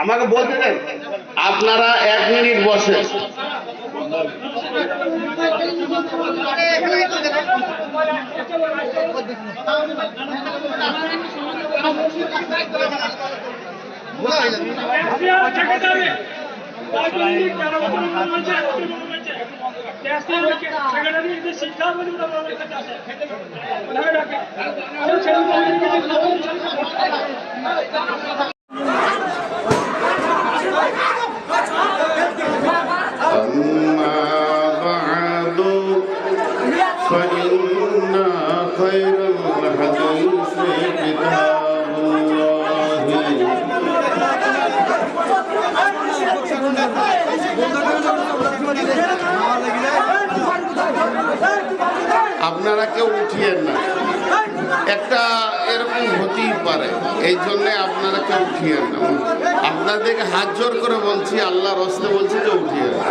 আমাকে বলতে দেন। আপনারা 1 মিনিট বসে। আপনারা কেউ উঠিয়েন না, একটা এরকম হতেই পারে, এই জন্য আপনারা কেউ উঠিয়েন না। আপনাদেরকে হাত জোর করে বলছি, আল্লাহর রাস্তে বলছি যে উঠিয়েন না।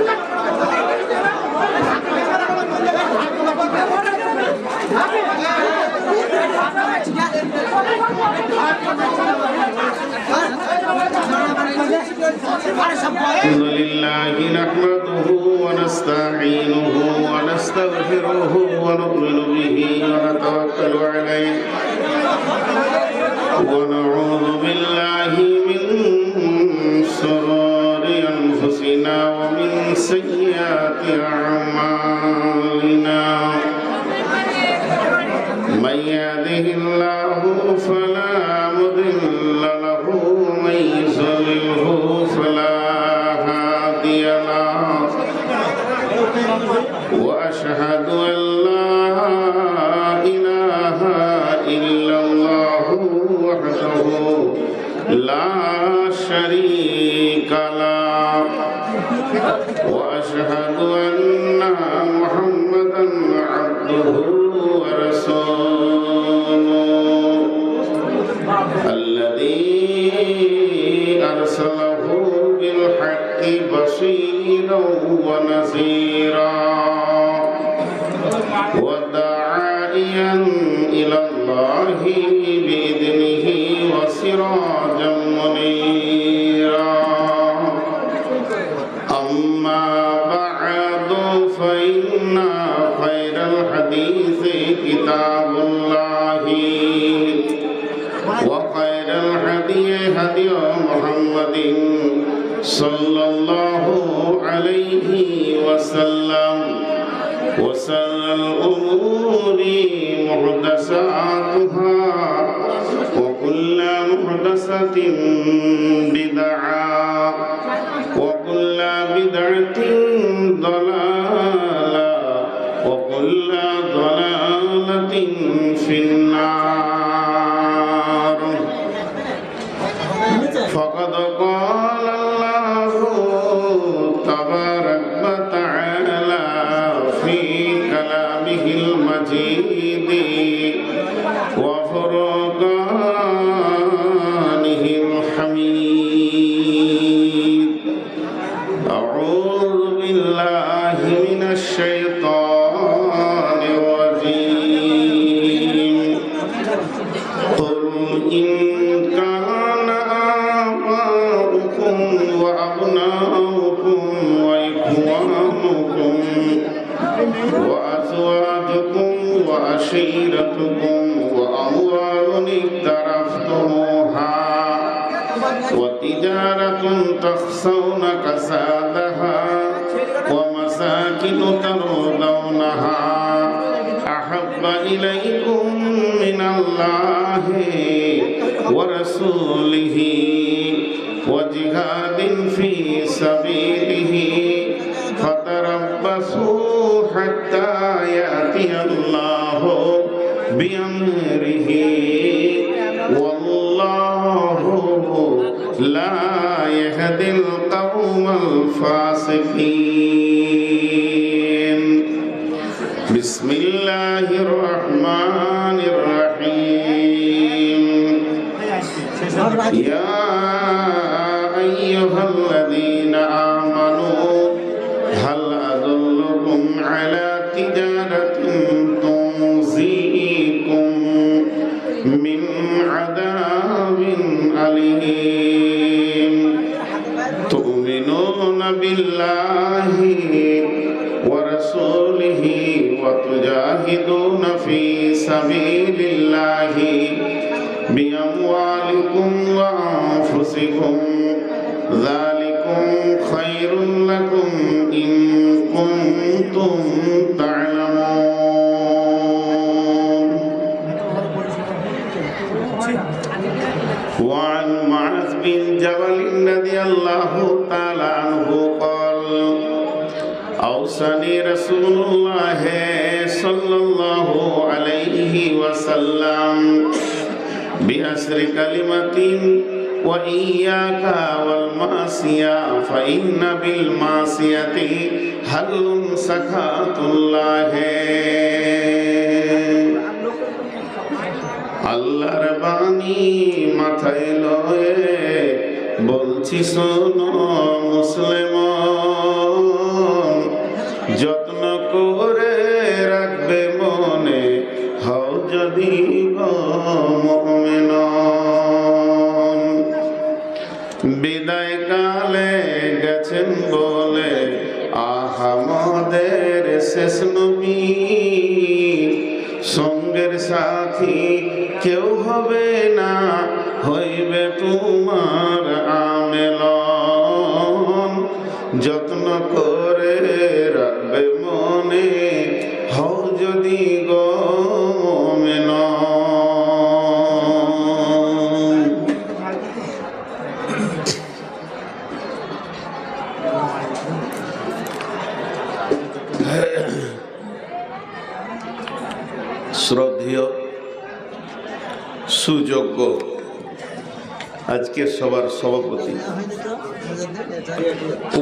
الحمد لله نحمده ونستعينه ونستغفره ونؤمن به ونتوكل عليه ونعوذ بالله من شرور أنفسنا ومن سيئات أعمالنا من يهده الله فلا مضل له ومن يضلله فلا هادي له وأشهد أن لا إله إلا الله وحده لا شريك له وأشهد أن محمدا عبده ورسوله الذي أرسله بالحق بشيرا ونذيرا وداعيا إلى الله بإذنه وسراجا منيرا أما بعد فإن خير الحديث كتاب الله وخير الهدي هدي محمد صلى الله عليه وسلم وشر الأمور محدثاتها وكل محدثة بدعة وكل بدعة ضلالة وكل ضلالة في النار فقد قال الله تبارك وتعالى في كلامه المجيد وفرقانه الحميد أعوذ بالله من الشيطان الرجيم قل إن كان آباؤكم وأبناؤكم وإخوانكم وأزواجكم وعشيرتكم وأموال اقترفتموها وتجارة تخشون كسادها ومساكن ترضونها أحب إليكم من الله ورسوله وجهاد في سبيله فتربصوا حتى يأتي الله بأمره والله لا يهدي القوم الفاسقين بسم الله الرحمن الرحيم يا أيها الذين آمنوا هل أدلكم على تجارة تنجيكم ورسوله وتجاهدون في سبيل الله بأموالكم وأنفسكم ذلكم خير لكم إن كنتم تعلمون. وعن معاذ بن جبل رضي الله تعالى عنه قال أوصاني رسول الله صلى الله عليه وسلم بأسر كلمة وإياك والمعصية فإن بالمعصية حل سخط الله. আল্লাহর বাণী মাথায় লয়ে বলছি শোনো মুসলমান, যত্ন করে রাখবে মনে হও যদি মুমিন। বিদায় কালে গেছেন বলে আহমদের শেষ নবী, সঙ্গের সাথী কেউ হবে না, হইবে তোমার আমেলন। যত্ন করে রাখবে মনে হও যদি গো মুমিন। শ্রদ্ধেয় সুযোগ্য আজকের সবার সভাপতি,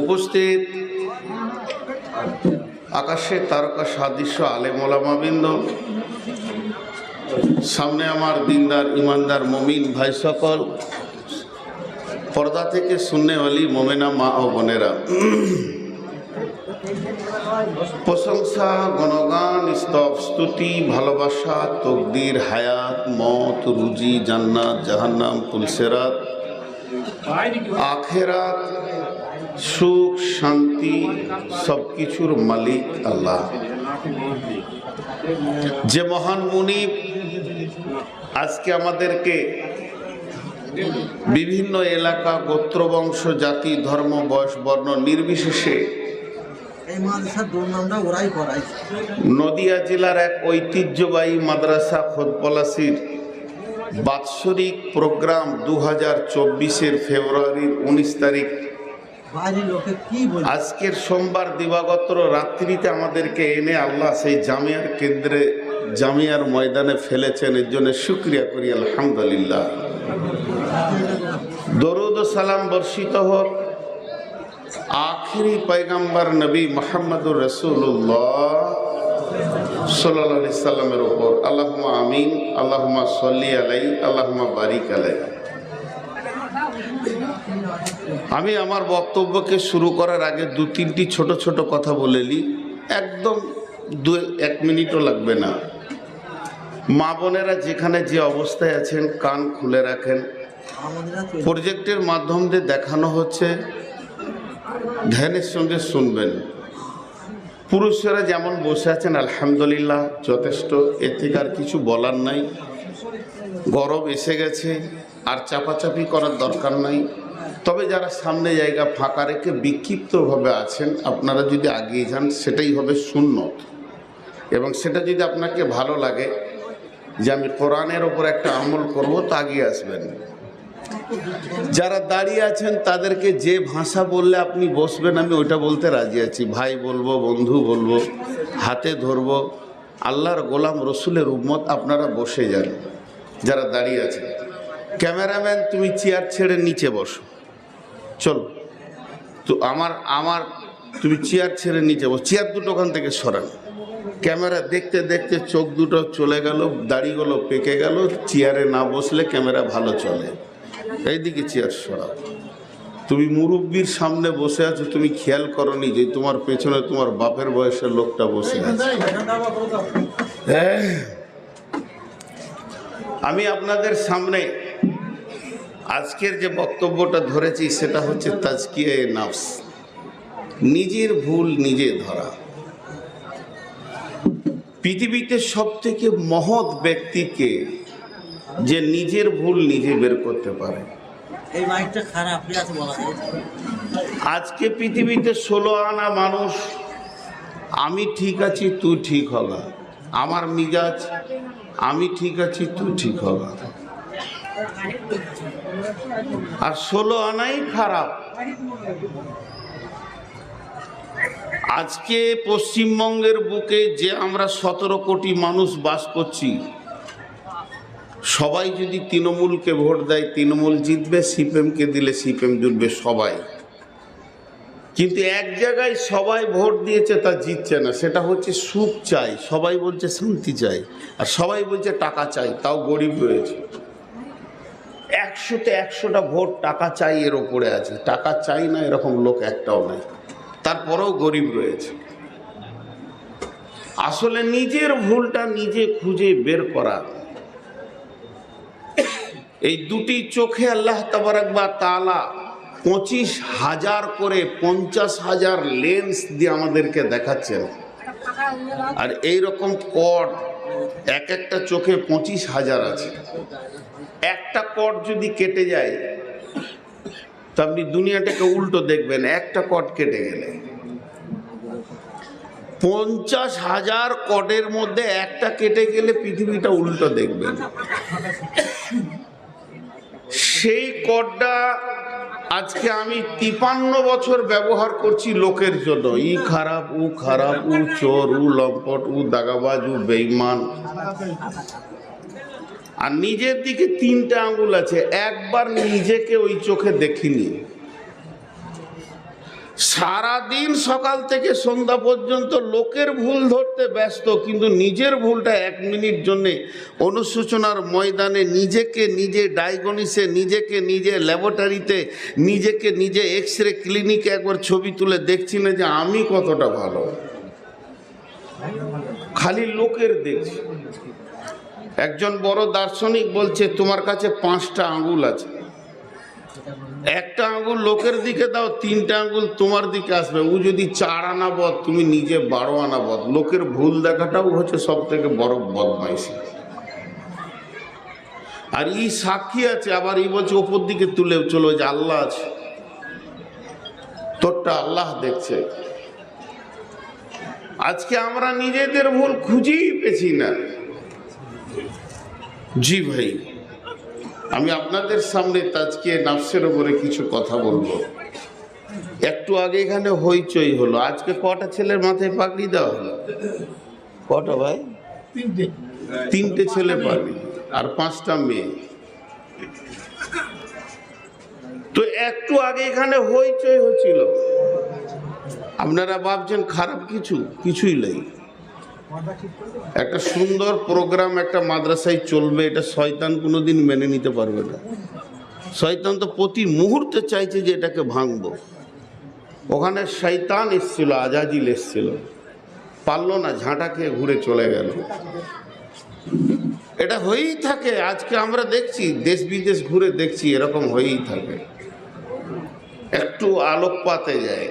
উপস্থিত আকাশে তারকা সাদৃশ্য আলেম ওলামাবৃন্দ, সামনে আমার দিনদার ইমানদার মমিন ভাই সকল, পর্দা থেকে সুন্নেওয়ালি মোমেনা মা ও বোনেরা, প্রশংসা গণগান স্তব স্তুতি ভালোবাসা তকদির হায়াত মত রুজি জান্নাত জাহান্নাম পুলসেরাত আখেরাত সুখ শান্তি সব কিছুর মালিক আল্লাহ, যে মহান মুনিব আজকে আমাদেরকে বিভিন্ন এলাকা গোত্র বংশ জাতি ধর্ম বয়স বর্ণ নির্বিশেষে নদিয়া জেলার এক ঐতিহ্যবাহী মাদ্রাসা খোদপলাশির বাৎসরিক প্রোগ্রাম 2024-এর ফেব্রুয়ারির 19 তারিখ আজকের সোমবার দিবাগত রাত্রিতে আমাদেরকে এনে আল্লাহ সেই জামিয়ার কেন্দ্রে জামিয়ার ময়দানে ফেলেছেন। এর জন্য শুকরিয়া করি আলহামদুলিল্লাহ। দরুদ ও সালাম বর্ষিত হোক আখিরি পয়গম্বর নবী মুহাম্মদুর রাসূলুল্লাহ সাল্লাল্লাহু আলাইহি সাল্লামের উপর। আল্লাহুম্মা আমিন, আল্লাহুম্মা সাল্লি আলাইহি, আল্লাহুম্মা বারিক আলাইহি। আমি আমার বক্তব্যকে শুরু করার আগে 2-3টি ছোট ছোট কথা বলে নিই, একদম 1 মিনিটও লাগবে না। মা বোনেরা যেখানে যে অবস্থায় আছেন কান খুলে রাখেন। প্রজেক্টের মাধ্যম দিয়ে দেখানো হচ্ছে, ধ্যানের সঙ্গে শুনবেন। পুরুষেরা যেমন বসে আছেন আলহামদুলিল্লাহ যথেষ্ট, এর থেকে আর কিছু বলার নাই। গরম এসে গেছে, আর চাপাচাপি করার দরকার নাই। তবে যারা সামনে জায়গা ফাঁকা রেখে বিক্ষিপ্তভাবে আছেন, আপনারা যদি আগিয়ে যান সেটাই হবে সুন্নত। এবং সেটা যদি আপনাকে ভালো লাগে যে আমি কোরআনের ওপর একটা আমল করব, তো আগিয়ে আসবেন। যারা দাঁড়িয়ে আছেন তাদেরকে যে ভাষা বললে আপনি বসবেন আমি ওইটা বলতে রাজি আছি। ভাই বলবো, বন্ধু বলবো, হাতে ধরবো, আল্লাহর গোলাম রসুলের উম্মত, আপনারা বসে যান যারা দাঁড়িয়ে আছেন। ক্যামেরাম্যান তুমি চেয়ার ছেড়ে নিচে বসো, চলো। তো আমার তুমি চেয়ার ছেড়ে নিচে বসো, চেয়ার দুটো ওখান থেকে সরান। ক্যামেরা দেখতে দেখতে চোখ দুটো চলে গেল, দাড়িগুলো পেকে গেল। চেয়ারে না বসলে ক্যামেরা ভালো চলে। এইদিকে চেয়ার সরাও। তুমি মুরব্বির সামনে বসে আছো, তুমি খেয়াল করনি যে তোমার পেছনে তোমার বাপের বয়সের লোকটা বসে আছে। আমি আপনাদের সামনে আজকের যে বক্তব্যটা ধরেছি সেটা হচ্ছে তাজকিয়ে নাফস, নিজের ভুল নিজে ধরা। পৃথিবীতে সব থেকে মহৎ ব্যক্তিকে যে নিজের ভুল নিজে বের করতে পারে। এই মাইকটা খারাপ আছে বলা যায়। আজকে পৃথিবীতে 16 আনা মানুষ, আমি ঠিক আছি তুই ঠিক হবা, আমার মিজাজ আমি ঠিক আছি তুই ঠিক হবা, আর 16 আনাই খারাপ। আজকে পশ্চিমবঙ্গের বুকে যে আমরা 17 কোটি মানুষ বাস করছি, সবাই যদি তৃণমূলকে ভোট দেয় তৃণমূল জিতবে, সিপিএমকে দিলে সিপিএম জিতবে সবাই। কিন্তু এক জায়গায় সবাই ভোট দিয়েছে তা জিতছে না, সেটা হচ্ছে সুখ চাই, সবাই বলছে শান্তি চাই, আর সবাই বলছে টাকা চাই, তাও গরিব রয়েছে। 100তে 100টা ভোট টাকা চাই এর ওপরে আছে, টাকা চাই না এরকম লোক একটাও নাই, তারপরেও গরিব রয়েছে। আসলে নিজের ভুলটা নিজে খুঁজে বের করা, এই দুটি চোখে আল্লাহ তাবারাক ওয়া তাআলা 25,000 করে 50,000 লেন্স দিয়ে আমাদেরকে দেখাচ্ছেন। আর এই রকম কর্ড এক একটা চোখে 25,000 আছে। একটা কর্ড যদি কেটে যায় তো আপনি দুনিয়াটাকে উল্টো দেখবেন, একটা কর্ড কেটে গেলে। 50,000 কর্ডের মধ্যে একটা কেটে গেলে পৃথিবীটা উল্টো দেখবেন। সেই কর্ডটা আজকে আমি 53 বছর ব্যবহার করছি লোকের জন্য, ই খারাপ, ও খারাপ, ও চোর, ও লম্পট, ও দাগাবাজ, ও বেঈমান। আর নিজের দিকে 3টে আঙ্গুল আছে, একবার নিজেকে ওই চোখে দেখিনি। সারাদিন সকাল থেকে সন্ধ্যা পর্যন্ত লোকের ভুল ধরতে ব্যস্ত, কিন্তু নিজের ভুলটা 1 মিনিট জন্যে অনুশোচনার ময়দানে নিজেকে নিজে ডায়াগনোসিসে, নিজেকে নিজে ল্যাবরেটরিতে, নিজেকে নিজে এক্সরে ক্লিনিকে একবার ছবি তুলে দেখছি না যে আমি কতটা ভালো, খালি লোকের দেখছি। একজন বড় দার্শনিক বলছে তোমার কাছে 5টা আঙ্গুল আছে, একটা আঙ্গুল লোকের দিকে দাও, 3টে আঙ্গুল তোমার দিকে আসবে। ও যদি 4 আনা বদ, তুমি নিজে 12 আনা বদ। লোকের ভুল দেখাটাও হচ্ছে সব থেকে বড় বদমাইশি। আর ই সাক্ষী আছে, আবার ই বলছে ওপর দিকে তুলে চলো যে আল্লাহ আছে, তোরটা আল্লাহ দেখছে। আজকে আমরা নিজেদের ভুল খুঁজেই পেছি না। জি ভাই, আমি আপনাদের সামনে আজকে নাফসের উপরে কিছু কথা বলবো। একটু আগে এখানে হইচই হলো, আজকে কটা ছেলের মাথায় পাগড়ি দেওয়া হলো? কটা ভাই? 3টে ছেলে পাগড়ি আর 5টা মেয়ে। তো একটু আগে এখানে হইচই হচ্ছিল, আপনারা ভাবছেন খারাপ কিছু, কিছুই নেই। একটা সুন্দর প্রোগ্রাম একটা মাদ্রাসায় চলবে, এটা শয়তান কোনোদিন মেনে নিতে পারবে না। শয়তান তো প্রতি মুহূর্তে চাইছে যে এটাকে ভাঙবো। ওখানে শয়তান এসছিল, আজাজিল এসছিল, পারলো না, ঝাঁটা খেয়ে ঘুরে চলে গেল। এটা হয়েই থাকে। আজকে আমরা দেখছি, দেশ বিদেশ ঘুরে দেখছি, এরকম হয়েই থাকে। একটু আলোকপাতে যায়।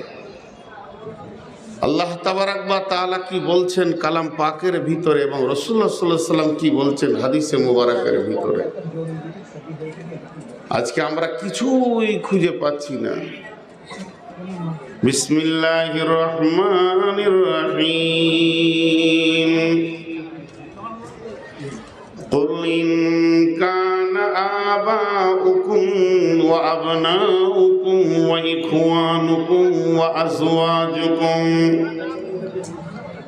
আল্লাহ তাবারাক ওয়া তাআলা কি বলছেন কালাম পাকের ভিতরে, এবং রাসূলুল্লাহ সাল্লাল্লাহু আলাইহি ওয়াসাল্লাম কি বলছেন হাদিসে মুবারাকের ভিতরে, আজকে আমরা কিছুই খুঁজে পাচ্ছি না। বিসমিল্লাহির রহমানির রহিম। قل إن كان آباؤكم وأبناؤكم وإخوانكم وأزواجكم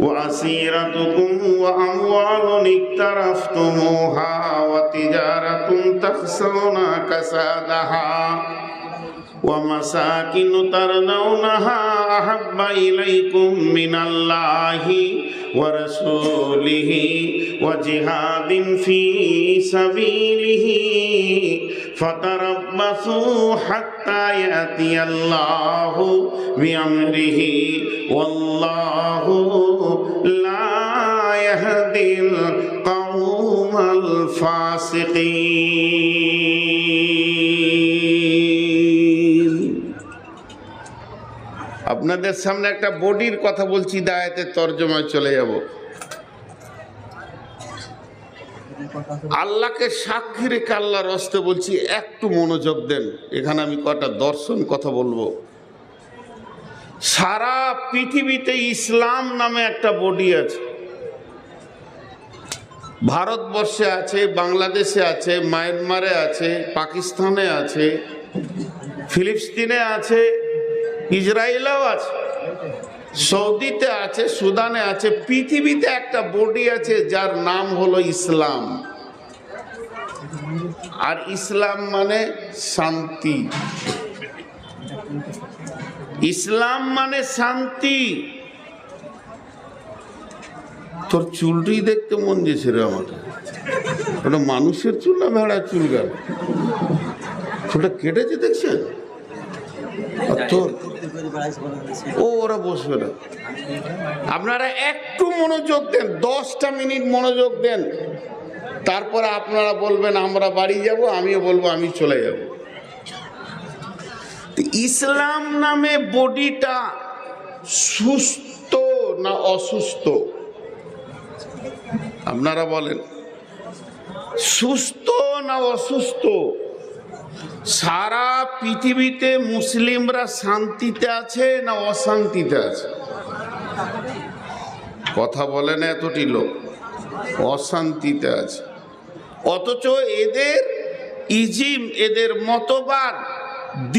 وعشيرتكم وأموال اقترفتموها وتجارة تخشون كسادها ومساكن ترضونها أحب إليكم من الله ورسوله وجهاد في سبيله فتربصوا حتى يأتي الله بأمره والله لا يهدي القوم الفاسقين। আপনাদের সামনে একটা বডির কথা বলছি, দায়াতের তর্জমায় চলে যাব। আল্লাহকে সাক্ষী রেখে আল্লাহর হস্তে বলছি, একটু মনোযোগ দেন। এখানে আমি কটা দর্শন কথা বলবো। সারা পৃথিবীতে ইসলাম নামে একটা বডি আছে। ভারতবর্ষে আছে, বাংলাদেশে আছে, মায়ানমারে আছে, পাকিস্তানে আছে, ফিলিস্তিনে আছে, ইসরায়েলেও আছে, সৌদিতে আছে, সুদানে আছে। পৃথিবীতে একটা বডি আছে যার নাম হলো ইসলাম। আর ইসলাম মানে শান্তি। ইসলাম মানে শান্তি। তোর চুলটি দেখতে মন দিয়েছে রে আমার। ওটা মানুষের চুল না ভেড়ার চুল? গেল চুলটা কেটেছে দেখছেন? তোর ও ওরা বসবে না। আপনারা একটু মনোযোগ দেন, 10টা মিনিট মনোযোগ দেন। তারপরে আপনারা বলবেন আমরা বাড়ি যাব, আমিও বলবো আমি চলে যাব। ইসলাম নামে বডিটা সুস্থ না অসুস্থ? আপনারা বলেন, সুস্থ না অসুস্থ? সারা পৃথিবীতে মুসলিমরা শান্তিতে আছে না অশান্তিতে আছে? কথা বলে না এতটি লোক। অশান্তিতে আছে। অথচ এদের ইজিম, এদের মতবাদ,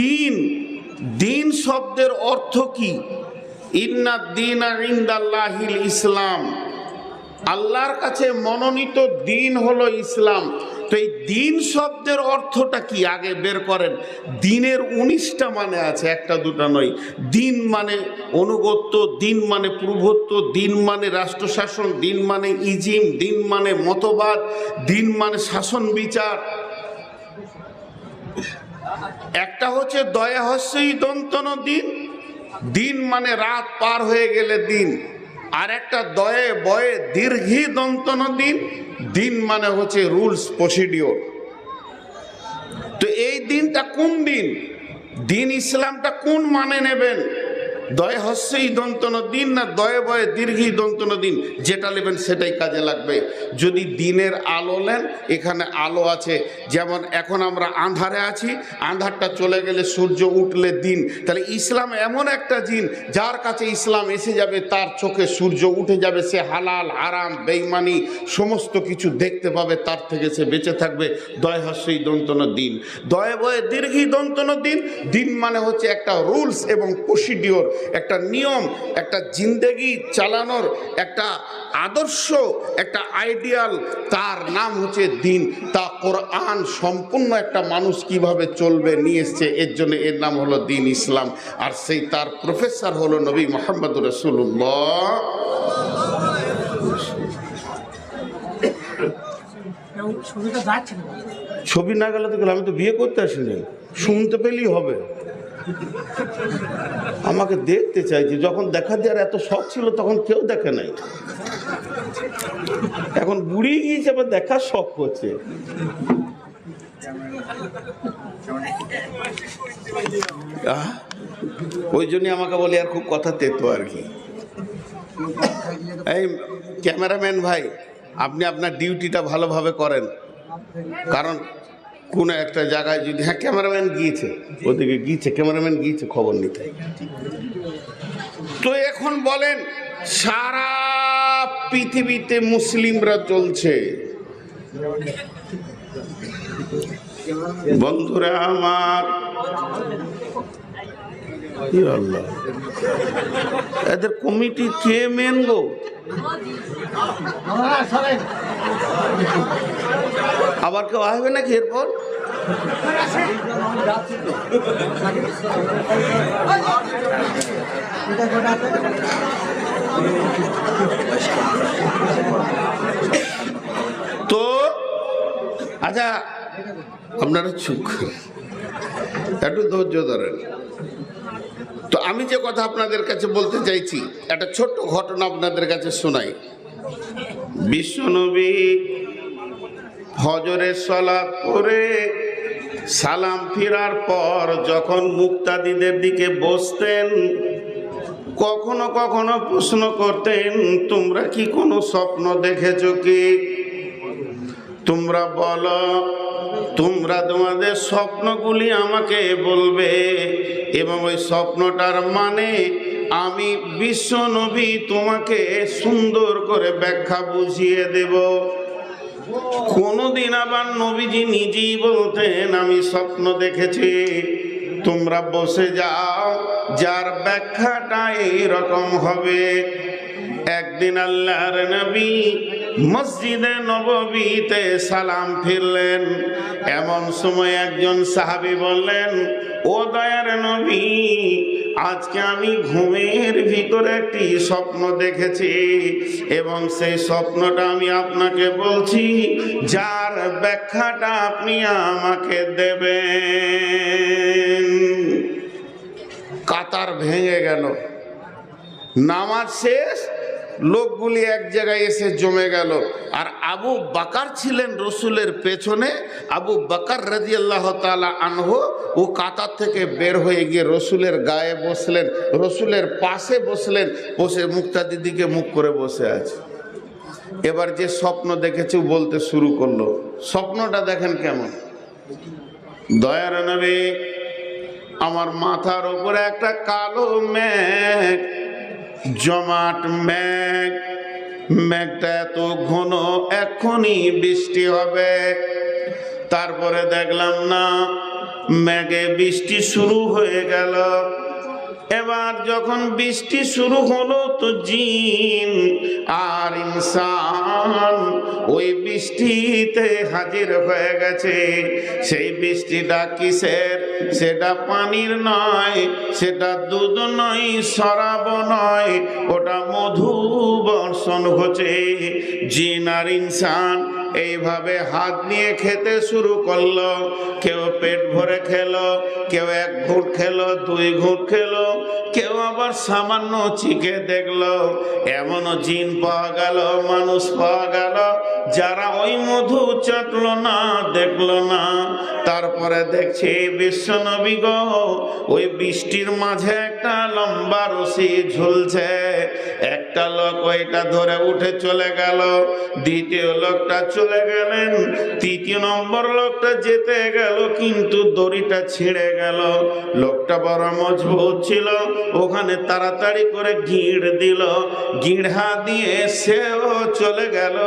দিন, দিন শব্দের অর্থ কি? ইন্নাদ দীনা ইনদাল্লাহিল ইসলাম। আল্লাহর কাছে মনোনীত দিন হলো ইসলাম। তো এই দিন শব্দের অর্থটা কি আগে বের করেন। দিনের 19টা মানে আছে, একটা দুটা নয়। দিন মানে অনুগত্য, দিন মানে প্রভুত্ব, দিন মানে রাষ্ট্রশাসন, দিন মানে ইজিম, দিন মানে মতবাদ, দিন মানে শাসন বিচার। একটা হচ্ছে দয়া হস্যই দন্তন দিন, দিন মানে রাত পার হয়ে গেলে দিন। আর একটা দয়ে বয়ে দীর্ঘি দন্তন দিন, দিন মানে হচ্ছে রুলস প্রসিডিওর। তো এই দিনটা কোন দিন? দিন ইসলামটা কোন মানে নেবেন? দয়ে হস্যই দন্তন দিন না দয়ে বয়ে দীর্ঘি দন্তন দিন? যেটা নেবেন সেটাই কাজে লাগবে। যদি দিনের আলো নেন, এখানে আলো আছে। যেমন এখন আমরা আঁধারে আছি, আঁধারটা চলে গেলে সূর্য উঠলে দিন। তাহলে ইসলাম এমন একটা দিন, যার কাছে ইসলাম এসে যাবে তার চোখে সূর্য উঠে যাবে। সে হালাল হারাম বেঈমানি সমস্ত কিছু দেখতে পাবে, তার থেকে সে বেঁচে থাকবে। দয় হস্যই দন্তন দিন, দয়ে বয়ে দীর্ঘি দন্তন দিন। দিন মানে হচ্ছে একটা রুলস এবং প্রসিডিওর, একটা নিয়ম, একটা জিন্দেগি চালানোর একটা আদর্শ, একটা আইডিয়াল। তার নাম হচ্ছে দিন। তা কোরআন সম্পূর্ণ একটা মানুষ কিভাবে চলবে নিয়ে এসছে, এর জন্য এর নাম হলো দিন ইসলাম। আর সেই তার প্রফেসর হলো নবী মুহাম্মদ রাসূলুল্লাহ। ছবি না গেলে তো গেলে, আমি তো বিয়ে করতে আসিনি, শুনতে পেলেই হবে। আমাকে দেখতে চাইছি। যখন দেখা দেওয়ার এত শখ ছিল তখন কেউ দেখে নাই। এখন বুড়িয়ে গিয়েছে, আবার দেখার শখ করছে। ওই জন্যই আমাকে বলে আর খুব কথা তেতো আর কি। এই ক্যামেরাম্যান ভাই, আপনি আপনার ডিউটিটা ভালোভাবে করেন। কারণ কোনো একটা জায়গায় যদি, হ্যাঁ ক্যামেরাম্যান গিয়েছে, ওদিকে গিয়েছে, ক্যামেরাম্যান গিয়েছে খবর নিতে। তো এখন বলেন, সারা পৃথিবীতে মুসলিমরা চলছে। বন্ধুরা আমার, আল্লাহ, এদের কমিটি কে মেন গো? আবার কেউ আসবে নাকি এরপর? তো আচ্ছা, আপনারা চুপ একটু ধৈর্য ধরেন। তো আমি যে কথা আপনাদের কাছে বলতে চাইছি, একটা ছোট্ট ঘটনা আপনাদের কাছে শোনাই। বিশ্বনবী ফজরের সালাত পড়ে সালাম ফিরার পর যখন মুক্তাদিদের দিকে বসতেন, কখনো কখনো প্রশ্ন করতেন, তোমরা কি কোনো স্বপ্ন দেখেছো কি? তোমরা বলো, তোমরা তোমাদের স্বপ্নগুলি আমাকে বলবে এবং ওই স্বপ্নটার মানে আমি বিশ্ব নবী তোমাকে সুন্দর করে ব্যাখ্যা বুঝিয়ে দেব। কোনদিন আবার নবীজি নিজেই বলতেন, আমি স্বপ্ন দেখেছি, তোমরা বসে যাও, যার ব্যাখ্যাটা এইরকম হবে। একদিন আল্লাহর নবী মসজিদে নববীতে সালাম ফিরলেন। এমন সময় একজন সাহাবী বললেন, ও দয়ার নবী, আজকে আমি ঘুমের ভিতরে একটি স্বপ্ন দেখেছি এবং সেই স্বপ্নটা আমি আপনাকে বলছি, যার ব্যাখ্যাটা আপনি আমাকে দেবেন। কাতার ভেঙে গেল, নামাজ শেষ, লোকগুলি এক জায়গায় এসে জমে গেল। আর আবু বাকার ছিলেন রসুলের পেছনে। আবু বাকার রাদিয়াল্লাহু তাআলা আনহু ও কাতার থেকে বের হয়ে গিয়ে রসুলের গায়ে বসলেন, রসুলের পাশে বসলেন, বসে মুক্তাদির দিকে মুখ করে বসে আছে। এবার যে স্বপ্ন দেখেছে বলতে শুরু করলো। স্বপ্নটা দেখেন কেমন। দয়ার নবী, আমার মাথার উপরে একটা কালো মেঘ, জমাট মেঘ, মেঘটা এত ঘন, এখনই বৃষ্টি হবে। তারপরে দেখলাম না, মেঘে বৃষ্টি শুরু হয়ে গেল। এবার যখন বৃষ্টি শুরু হলো তো জিন আর ইনসান ওই বৃষ্টিতে হাজির হয়ে গেছে। সেই বৃষ্টিটা কিসের? সেটা পানির নয়, সেটা দুধ নয়, শরাব নয়, ওটা মধু বর্ষণ হচ্ছে। জিন আর ইনসান এইভাবে হাত নিয়ে খেতে শুরু করলো। কেউ পেট ভরে খেলো, কেউ এক ঘুঁট খেলো, দুই ঘুঁট খেলো, কেউ আবার সামান্য চিকে দেখলো। এমনও জিন পাওয়া গেল, মানুষ পাওয়া গেল, যারা ওই মধু চাটলো না, দেখলো না। তারপরে দেখছি বিশ্বনবী গো, ওই বৃষ্টির মাঝে একটা লম্বা রশি ঝুলছে। একটা লোক ওইটা ধরে উঠে চলে গেল, দ্বিতীয় লোকটা চলে গেলেন, তৃতীয় নম্বর লোকটা যেতে গেল, কিন্তু দড়িটা ছিঁড়ে গেল। লোকটা বড় মজবুত ছিল, ওখানে তাড়াতাড়ি করে গিঁড় দিল, গিঁড়া দিয়ে সেও চলে গেল।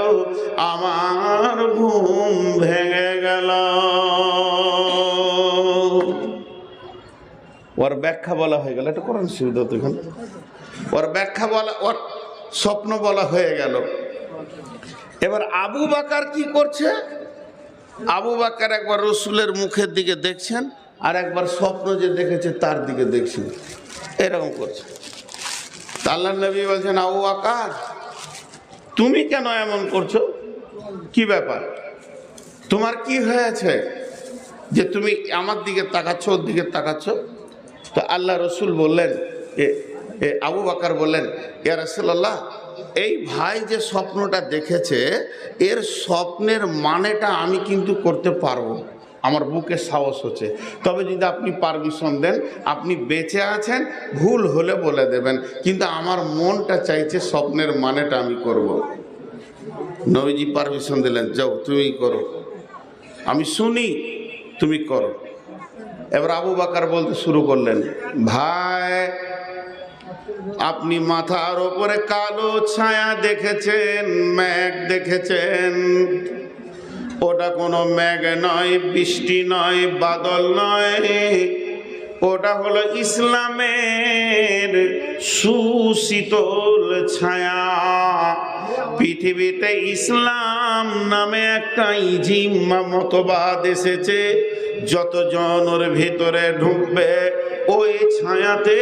আমার ঘুম ভেঙে গেল। ওর ব্যাখ্যা বলা হয়ে গেল, এটা কোরআন শরীফ তো এখানে ওর ব্যাখ্যা বলা, ওর স্বপ্ন বলা হয়ে গেল। এবার আবু বাকার কি করছে? আবু বাকার একবার রসুলের মুখের দিকে দেখছেন, আর একবার স্বপ্ন যে দেখেছে তার দিকে দেখছেন, এরকম করছে। আল্লাহর নবী বলছেন, আবু বাকার, তুমি কেন এমন করছো? কি ব্যাপার? তোমার কি হয়েছে যে তুমি আমার দিকে তাকাচ্ছ, ওর দিকে তাকাচ্ছ? তো আল্লাহ রসুল বললেন, আবু বাকার বললেন, ইয়া রাসূলুল্লাহ, এই ভাই যে স্বপ্নটা দেখেছে, এর স্বপ্নের মানেটা আমি কিন্তু করতে পারবো, আমার বুকে সাহস হচ্ছে। তবে যদি আপনি পারমিশন দেন, আপনি বেঁচে আছেন, ভুল হলে বলে দেবেন, কিন্তু আমার মনটা চাইছে স্বপ্নের মানেটা আমি করব। নবীজি পারমিশন দিলেন, যাও তুমি করো, আমি শুনি, তুমি করো। এবার আবু বাকার বলতে শুরু করলেন, ভাই, আপনি মাথার ওপরে কালো ছায়া দেখেছেন, মেঘ দেখেছেন, ওটা কোনো মেঘ নয়, বৃষ্টি নয়, বাদল নয়, ওটা হলো ইসলামের সুশীতল ছায়া। পৃথিবীতে ইসলাম নামে একটা ইজিম্মা মতবাদ এসেছে, যতজন ওর ভিতরে ঢুকবে ওই ছায়াতে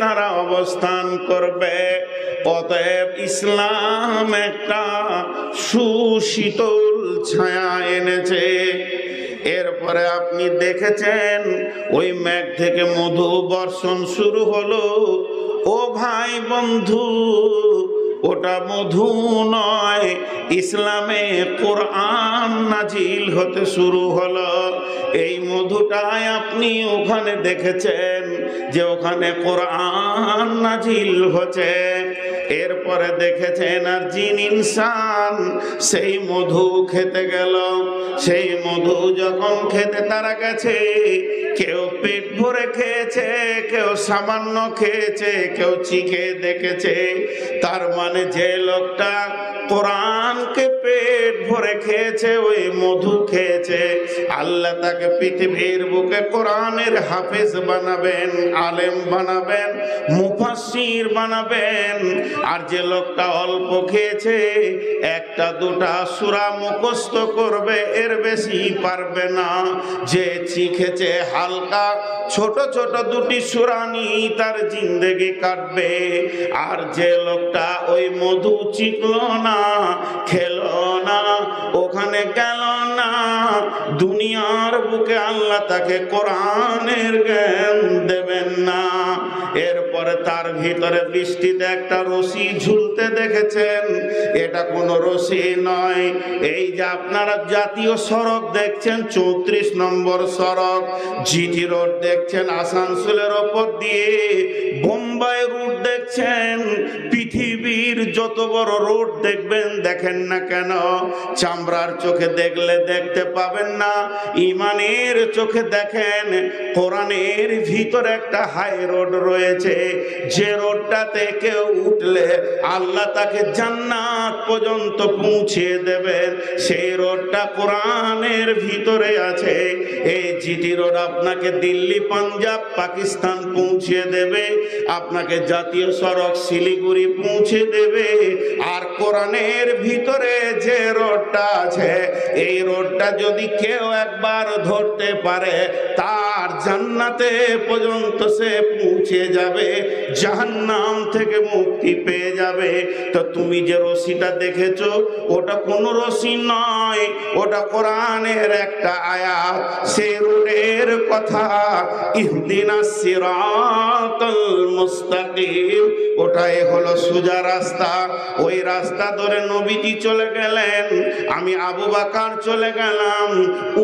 তারা অবস্থান করবে। অতএব ইসলাম একটা সুশীতল ছায়া এনেছে। এরপরে আপনি দেখেছেন ওই মেঘ থেকে মধু বর্ষণ শুরু হলো। ও ভাই বন্ধু, ওটা মধু নয়, ইসলামে কোরআন নাজিল হতে শুরু হলো। এই মধুটাই আপনি ওখানে দেখেছেন, যে ওখানে কোরআন নাজিল হচ্ছে। এরপরে দেখেছেন আর জিন ইনসান সেই মধু খেতে গেল। সেই মধু যখন খেতে তারা গেছে, কেউ পেট ভরে খেয়েছে, কেউ সামান্য খেয়েছে, কেউ চিখে দেখেছে। তার মানে যে লোকটা কোরআনকে পেট ভরে খেয়েছে, ওই মধু খেয়েছে, আল্লাহ তাকে পৃথিবীর বুকে কোরআনের হাফেজ বানাবেন, আলেম বানাবেন, মুফাসসির বানাবেন। আর যে লোকটা অল্প খেয়েছে, একটা দুটা সূরা মুখস্থ করবে, এর বেশি পারবে না। যে চিখেছে হালকা ছোট ছোট দুটি সূরা নিয়ে তার জিন্দেগি কাটবে। আর যে লোকটা ওই মধু চিখলো না, খেলো না, ওখানে গেল না, দুনিয়ার বুকে আল্লাহ তাকে কোরআনের জ্ঞান দেবেন না। এরপরে তার ভিতরে বৃষ্টিতে একটা রশি ঝুলতে দেখেছেন। এটা কোনো রশি নয়। এই যে আপনারা জাতীয় সড়ক দেখছেন, 34 নম্বর সড়ক, জিটি রোড দেখছেন আসানসোলের ওপর দিয়ে, বোম্বাই রুট দেখছেন, পৃথিবীর যত বড় রোড দেখবেন, দেখেন না কেন, চামড়ার চোখে দেখলে দেখতে পাবেন না, ইমানের চোখে দেখেন। কোরআনের ভিতরে একটা হাই রোড রয়েছে, যে রোডটাতে কেউ উঠলে আল্লাহ তাকে জান্নাত পর্যন্ত পৌঁছে দেবেন। সেই রোডটা কোরআনের ভিতরে আছে। এই জিটি রোড আপনাকে দিল্লি, পাঞ্জাব, পাকিস্তান পৌঁছে দেবে, আপনাকে জাতীয় সড়ক শিলিগুড়ি পৌঁছে দেবে। আর কোরআনের ভিতরে যে রোডটা আছে, এই রোডটা যদি কেউ একবার ধরতে পারে, তার জান্নাতে পর্যন্ত সে পৌঁছে যাবে, জাহান্নাম থেকে মুক্তি পেয়ে যাবে। তো তুমি যে রশিটা দেখেছো, ওটা কোনো রশি নয়, ওটা কোরআনের একটা আয়াত। সেই রোডের কথা, ইহদিনাস সিরাতাল মুস্তাকিম, ওটাই হলো সোজা রাস্তা। ওই রাস্তা ধরে নবীজি চলে গেলেন, আমি আবু বকর চলে গেলাম।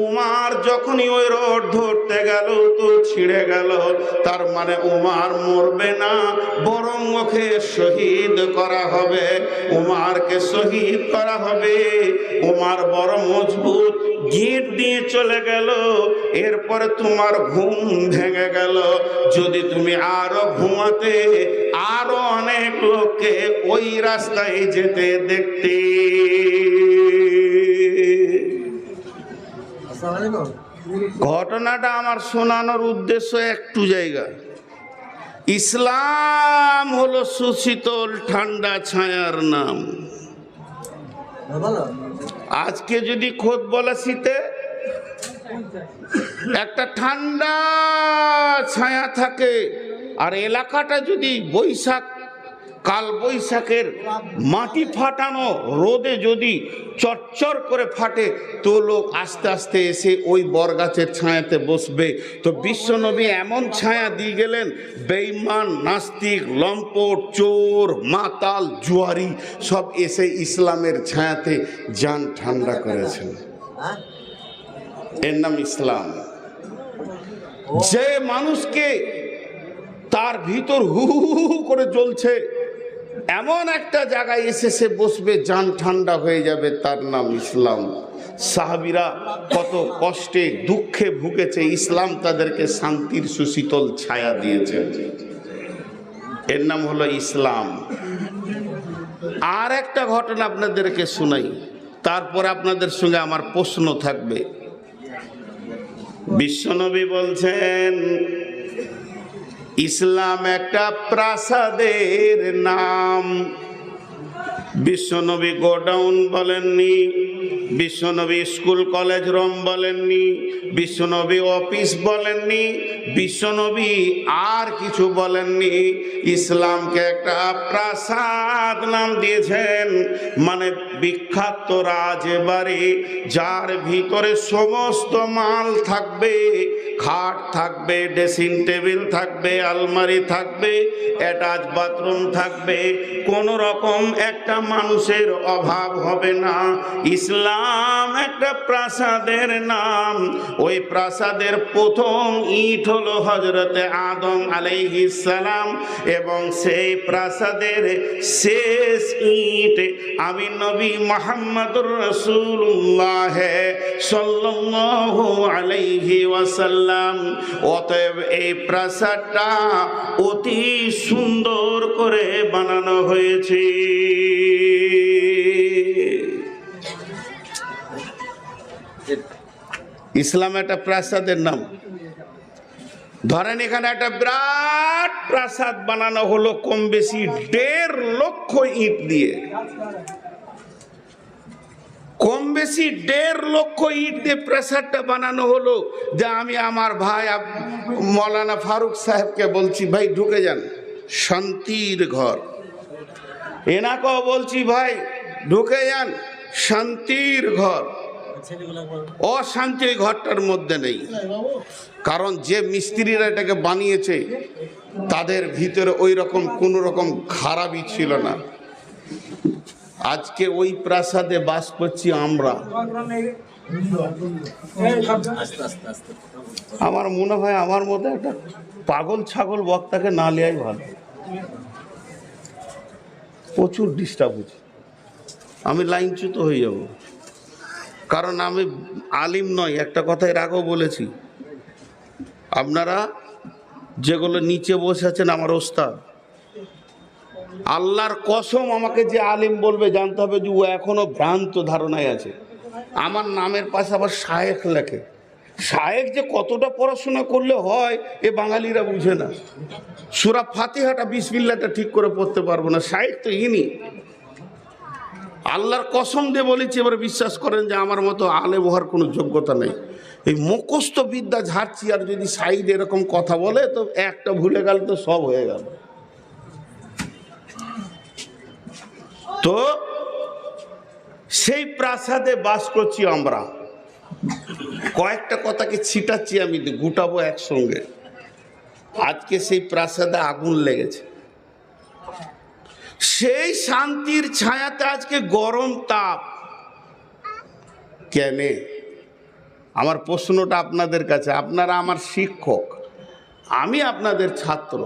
উমার যখনই ওই রোড ধরতে গেল তো ছিঁড়ে গেল। তার মানে উমার মরবে না, বরং ওকে শহীদ করা হবে, উমারকে শহীদ করা হবে। উমার বড় মজবুত, গিট দিয়ে চলে গেল। এরপরে তোমার ঘুম ভেঙে গেল। যদি তুমি আরো ঘুমাতে, আরো অনেক লোককে ওই রাস্তায় যেতে দেখতে। ঘটনাটা আমার শোনানোর উদ্দেশ্য একটু জায়গা। ইসলাম হলো সুশীতল ঠান্ডা ছায়ার নাম। আজকে যদি খোদ বলা শীতে একটা ঠান্ডা ছায়া থাকে, আর এলাকাটা যদি বৈশাখ, কাল বৈশাখের মাটি ফাটানো রোদে যদি চরচর করে ফাটে, তো লোক আস্তে আস্তে এসে ওই বরগাছের ছায়াতে বসবে। তো বিশ্বনবী এমন ছায়া দিয়ে গেলেন, বেঈমান, নাস্তিক, লম্পট, চোর, মাতাল, জুয়ারি সব এসে ইসলামের ছায়াতে জান ঠান্ডা করেছেন। এর নাম ইসলাম। যে মানুষকে তার ভিতর হু হু হু করে জ্বলছে, এমন একটা জায়গায় এসে সে বসবে, জান ঠান্ডা হয়ে যাবে, তার নাম ইসলাম। সাহাবীরা কত কষ্টে দুঃখে ভুগেছে, ইসলাম তাদেরকে শান্তির সুশীতল ছায়া দিয়েছে। এর নাম হলো ইসলাম। আর একটা ঘটনা আপনাদেরকে শোনাই, তারপর আপনাদের সঙ্গে আমার প্রশ্ন থাকবে। বিশ্বনবী বলছেন, ইসলাম একটা প্রাসাদের নাম। বিশ্বনবী গোডাউন বলেননি, বিশ্বনবী স্কুল কলেজ রুম বলেননি, বিশ্বনবী অফিস বলেননি, বিশ্বনবী আর কিছু বলেননি। ইসলামকে একটা প্রাসাদ নাম দিয়েছেন, মানে বিখ্যাত রাজবাড়ি, যার ভিতরে সমস্ত মাল থাকবে, খাট থাকবে, ড্রেসিং টেবিল থাকবে, আলমারি থাকবে, অ্যাটাচ বাথরুম থাকবে, কোন রকম একটা মানুষের অভাব হবে না। ইসলাম নাম, একটা প্রাসাদের নাম। ওই প্রাসাদের প্রথম ইট হলো হযরতে আদম আলাইহিস সালাম, এবং সেই প্রাসাদের শেষ ইট আমি নবী মুহাম্মদুর রাসূলুল্লাহ সাল্লাল্লাহু আলাইহি ওয়াসাল্লাম। অতএব এই প্রাসাদটা অতি সুন্দর করে বানানো হয়েছে। ইসলাম একটা প্রাসাদের নাম। ধরেন এখানে একটা বিরাট প্রাসাদ বানানো হলো কম বেশি 1.5 লক্ষ ইট দিয়ে, কম বেশি 1.5 লক্ষ ইট দিয়ে প্রাসাদটা বানানো হলো। যা আমি আমার ভাই মৌলানা ফারুক সাহেবকে বলছি, ভাই ঢুকে যান, শান্তির ঘর। এনাকেও বলছি, ভাই ঢুকে যান, শান্তির ঘর। অশান্তি ওই ঘরটার মধ্যে নেই, কারণ যে মিস্ত্রিরা এটাকে বানিয়েছে তাদের ভিতরে ওই রকম কোনো রকম খারাপই ছিল না। আজকে ওই প্রাসাদে বাস করছি আমরা। আমার মনে হয় আমার মধ্যে একটা পাগল ছাগল বক্তাকে না নেওয়াই ভালো। প্রচুর ডিস্টার্ব হচ্ছে, আমি লাইনচ্যুত হয়ে যাব, কারণ আমি আলিম নয়। একটা কথা এর আগেও বলেছি, আপনারা যেগুলো নিচে বসে আছেন আমার ওস্তাদ, আল্লাহর কসম আমাকে যে আলিম বলবে জানতে হবে যে ও এখনো ভ্রান্ত ধারণায় আছে। আমার নামের পাশে আবার শায়েখ লেখে। শায়েখ যে কতটা পড়াশোনা করলে হয় এ বাঙালিরা বুঝে না। সূরা ফাতিহাটা বিসমিল্লাহটা ঠিক করে পড়তে পারবো না, শায়েখ তো ইনি। আল্লাহর কসম দিয়ে বলেছি, এবার বিশ্বাস করেন যে আমার মতো আলেম হওয়ার কোনো যোগ্যতা নেই। এই মুখস্থ বিদ্যা ঝাড়ছি, আর যদি সাইড এরকম কথা বলে তো একটা ভুলে গেল তো সব হয়ে গেল। তো সেই প্রাসাদে বাস করছি আমরা। কয়েকটা কথাকে ছিটাচ্ছি, আমি গুটাবো একসঙ্গে। আজকে সেই প্রাসাদে আগুন লেগেছে, সেই শান্তির ছায়াতে আজকে গরম তাপ কেন? আমার প্রশ্নটা আপনাদের কাছে। আপনারা আমার শিক্ষক, আমি আপনাদের ছাত্র।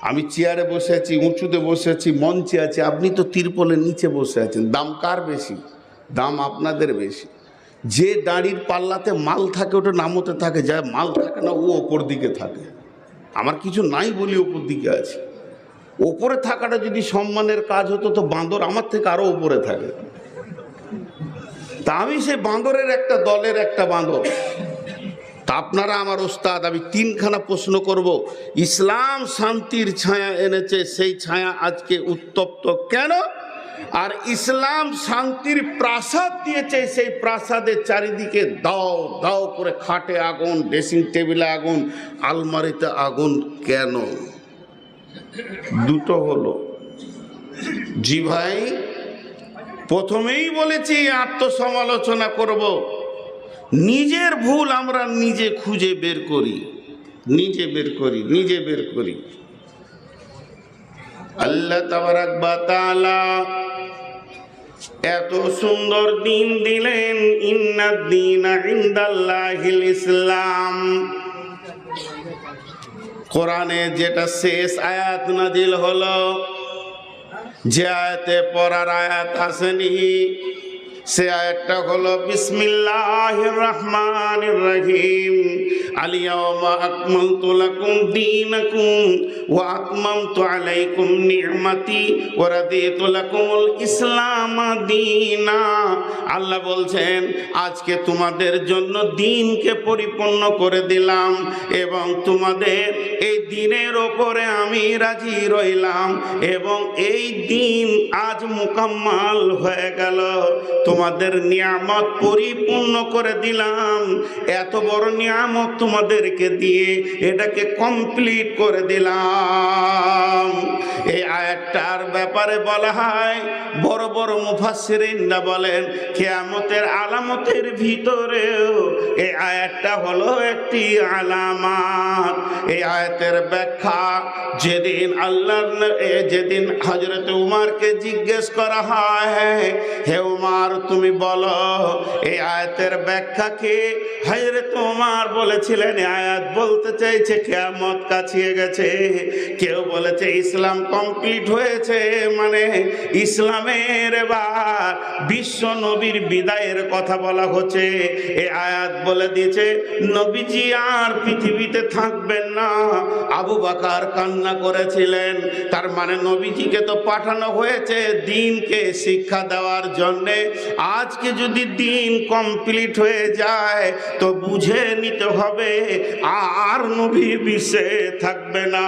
আমি চেয়ারে বসে আছি, উঁচুতে বসে আছি, মঞ্চে আছি, আপনি তো তিরপলের নিচে বসে আছেন। দাম কার বেশি? দাম আপনাদের বেশি। যে দাঁড়ির পাল্লাতে মাল থাকে ওটা নামতে থাকে, যায় মাল থাকে না ও ওপর দিকে থাকে। আমার কিছু নাই বলি ওপর দিকে আছে। ওপরে থাকাটা যদি সম্মানের কাজ হতো তো বাঁদর আমার থেকে আরো ওপরে থাকে। তা আমি সেই বাঁদরের একটা দলের একটা বাঁদর। তা আপনারা আমার ওস্তাদ, আমি 3খানা প্রশ্ন করব। ইসলাম শান্তির ছায়া এনেছে, সেই ছায়া আজকে উত্তপ্ত কেন? আর ইসলাম শান্তির প্রাসাদ দিয়েছে, সেই প্রাসাদের চারিদিকে দাও দাও করে খাটে আগুন, ড্রেসিং টেবিলে আগুন, আলমারিতে আগুন কেন? দুটো হলো। জি ভাই, প্রথমেই বলেছি আত্মসমালোচনা করব। নিজের ভুল আমরা নিজে খুঁজে বের করি, নিজে বের করি। আল্লাহ তাবারাক ওয়া তাআলা এত সুন্দর দিন দিলেন, ইন্নাদ দীনা ইনদাল্লাহিল ইসলাম। কোরআনে যেটা শেষ আয়াত নাজিল হলো, যে আয়াতে পড়ার আয়াত আসেনি, সে আয়াতটা হলো বিসমিল্লাহির রহমানির রহিম। আলিয়াওমা আকমালতু লাকুম দীনাকুম ওয়া আতমামতু আলাইকুম নি'মাতি ওয়া রাদিতু লাকুমুল ইসলাম দীনা। আল্লাহ বলছেন, আজকে তোমাদের জন্য দিনকে পরিপূর্ণ করে দিলাম এবং তোমাদের এই দিনের ওপরে আমি রাজি রইলাম, এবং এই দিন আজ মুকাম্মাল হয়ে গেল। তোমাদের নিয়ামত পরিপূর্ণ করে দিলাম। এত বড় নিয়ামত তোমাদেরকে দিয়ে এটাকে কমপ্লিট করে দিলাম। এই আয়াতটার ব্যাপারে বলা হয়, বড় বড় মুফাসসিরিনরা বলেন কিয়ামতের আলামতের ভিতরেও এই আয়াতটা হলো একটি আলামত। এই আয়াতের ব্যাখ্যা, যেদিন হযরত উমরকে জিজ্ঞেস করা হয়, হে উমর তুমি বলো এই আয়াতের ব্যাখ্যা কি? হযরত ওমর বলেছিলেন এই আয়াত বলতে চাইছে কিয়ামত কাছিয়ে গেছে। কেউ বলেছে ইসলাম কমপ্লিট হয়েছে, মানে ইসলামের এবার বিশ্ব নবীর বিদায়ের কথা বলা হচ্ছে। এই আয়াত বলে দিয়েছে নবীজি আর পৃথিবীতে থাকবেন না। আবু বকর কান্না করেছিলেন, তার মানে নবীজিকে তো পাঠানো হয়েছে দ্বীনকে শিক্ষা দেওয়ার জন্যে। আজকে যদি দ্বীন কমপ্লিট হয়ে যায় তো বুঝে নিতে হবে আর নবী বিশ্বে থাকবে না।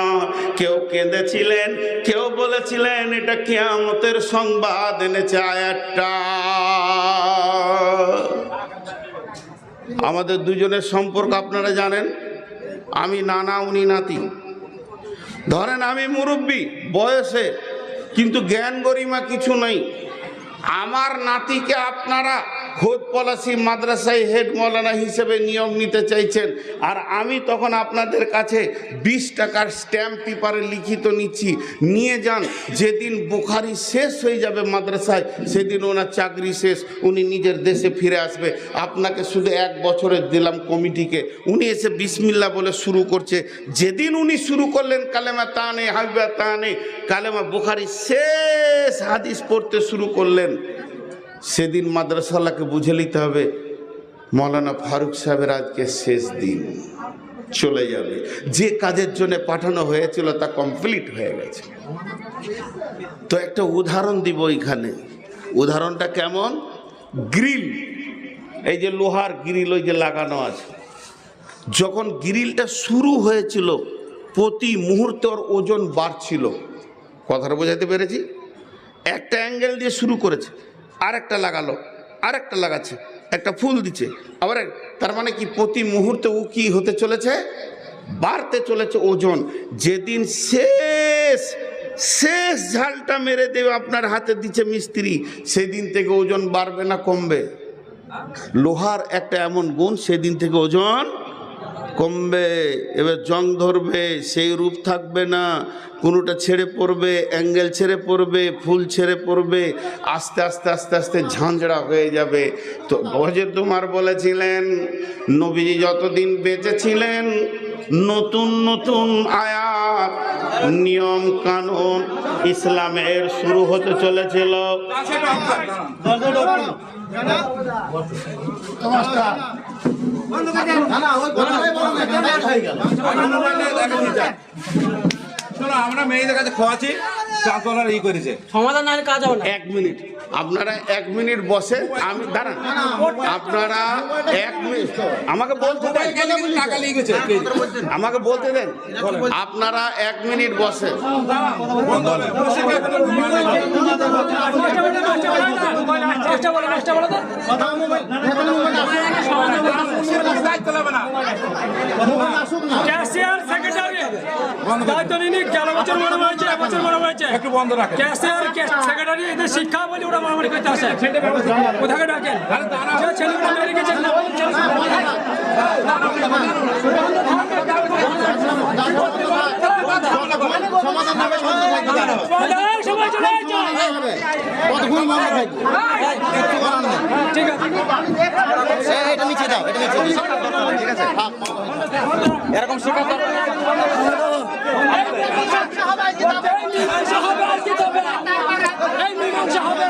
কেউ কেঁদেছিলেন, কেউ বলেছিলেন এটা কিয়ামতের সংবাদ এনেছে আয়াতটা। আমাদের দুজনের সম্পর্ক আপনারা জানেন, আমি নানা উনি নাতি। ধরেন আমি মুরব্বী বয়সে, কিন্তু জ্ঞান গরিমা কিছু নেই। আমার নাতিকে আপনারা খোদ পলাশি মাদ্রাসায় হেড মৌলানা হিসেবে নিয়োগ নিতে চাইছেন, আর আমি তখন আপনাদের কাছে 20 টাকার স্ট্যাম্প পেপারে লিখিত নিচ্ছি, নিয়ে যান। যেদিন বুখারি শেষ হয়ে যাবে মাদ্রাসায় সেদিন ওনার চাকরি শেষ, উনি নিজের দেশে ফিরে আসবে। আপনাকে শুধু 1 বছরের দিলাম কমিটিকে। উনি এসে বিসমিল্লাহ বলে শুরু করছে। যেদিন উনি শুরু করলেন কালেমা তানে হাবিবা তানে, কালেমা বুখারি শেষ হাদিস পড়তে শুরু করলেন, সেদিন মাদ্রাসাওয়ালাকে বুঝে নিতে হবে মৌলানা ফারুক সাহেবের আজকে শেষ দিন, চলে যাবে। যে কাজের জন্য পাঠানো হয়েছিল তা কমপ্লিট হয়ে গেছে। তো একটা উদাহরণ দিব এখানে। উদাহরণটা কেমন? গ্রিল, এই যে লোহার গ্রিল ওই যে লাগানো আছে, যখন গ্রিলটা শুরু হয়েছিল প্রতি মুহূর্তে ওর ওজন বাড়ছিল। কথাটা বোঝাতে পেরেছি? একটা অ্যাঙ্গেল দিয়ে শুরু করেছে, আরেকটা লাগালো, আরেকটা লাগাচ্ছে, একটা ফুল দিচ্ছে, আবার তার মানে কি প্রতি মুহূর্তে ও কি হতে চলেছে? বাড়তে চলেছে ওজন। যেদিন শেষ শেষ ঝালটা মেরে দেবে আপনার হাতে দিচ্ছে মিস্ত্রি, সেদিন থেকে ওজন বাড়বে না কমবে? লোহার একটা এমন গুণ, সেদিন থেকে ওজন কমবে। এবার জং ধরবে, সেই রূপ থাকবে না, কোনোটা ছেড়ে পড়বে, অ্যাঙ্গেল ছেড়ে পড়বে, ফুল ছেড়ে পড়বে, আস্তে আস্তে আস্তে আস্তে ঝাঁঝরা হয়ে যাবে। তো হযরত ওমর বলেছিলেন নবীজি যতদিন বেঁচে ছিলেন নতুন নতুন আয়াত নিয়ম কানুন ইসলামের শুরু হতে চলেছিল। আমরা মেয়েদের কাছে খোয়াছি, চাঁদওয়ালার ই করেছে সমাধান না হলে কাজ হবে না। 1 মিনিট আপনারা 1 মিনিট বসে, আমি দাঁড়ান, আপনারা 1 মিনিট আমাকে বলতে দেন, টাকা নিয়ে গেছে। আমাকে বলতে দেন। আপনারা 1 মিনিট বসে। ক্যাশিয়ার সেক্রেটারি দায়িত্ব নিয়ে গেল বছর মনে হয়েছে, এবছর মনে হয়েছে একটু বন্ধ রাখে। ক্যাশিয়ার সেক্রেটারি এদের শিক্ষা বলে ওরা মারামারি করতে আসে। কোথাকে ডাকেন? যে ছেলেগুলো মেরে গেছে সবাই চলে ঠিক আছে, এটা নিচে দাও, এটা নিচে ঠিক আছে। এরকম শেখা হবে আর কি হবে, এই মীমাংসা হবে।